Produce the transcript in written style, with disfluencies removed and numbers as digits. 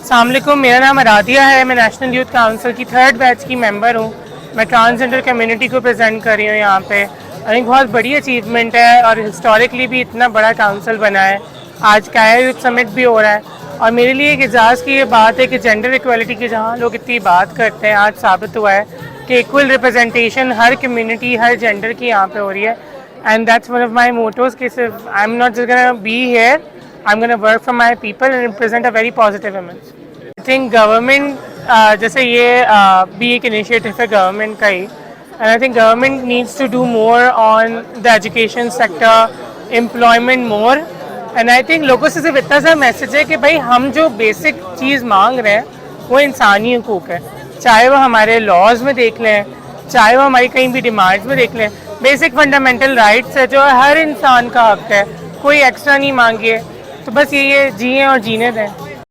अस्सलाम वालेकुम, मेरा नाम आराध्या है। मैं नेशनल यूथ काउंसिल की 3rd बैच की मेंबर हूँ। मैं ट्रांसजेंडर कम्युनिटी को प्रेजेंट कर रही हूँ यहाँ पे। आई थिंक बहुत बड़ी अचीवमेंट है और हिस्टोरिकली भी इतना बड़ा काउंसिल बना है। आज काया यूथ समिट भी हो रहा है और मेरे लिए एक एजाज़ की ये बात है कि जेंडर इक्वलिटी की जहाँ लोग इतनी बात करते हैं, आज साबित हुआ है कि इक्वल रिप्रेजेंटेशन हर कम्युनिटी, हर जेंडर की यहाँ पे हो रही है। And that's one of my mottos कि सिर्फ I am not just gonna be here, I am gonna work for my people and represent a very positive image. I think government जैसे ये भी एक इनिशिएटिव है गवर्नमेंट का ही, and I think government needs to do more on the education sector, employment more. And I think लोगों से सिर्फ इतना सा मैसेज है कि भाई हम जो बेसिक चीज़ मांग रहे हैं वो इंसानी हकूक़ है, चाहे वो हमारे लॉज में देख लें, चाहे वो हमारी कहीं भी डिमांड्स में देख लें। बेसिक फंडामेंटल राइट्स है जो हर इंसान का हक है, कोई एक्स्ट्रा नहीं मांगिए। तो बस ये जिए और जीने दें।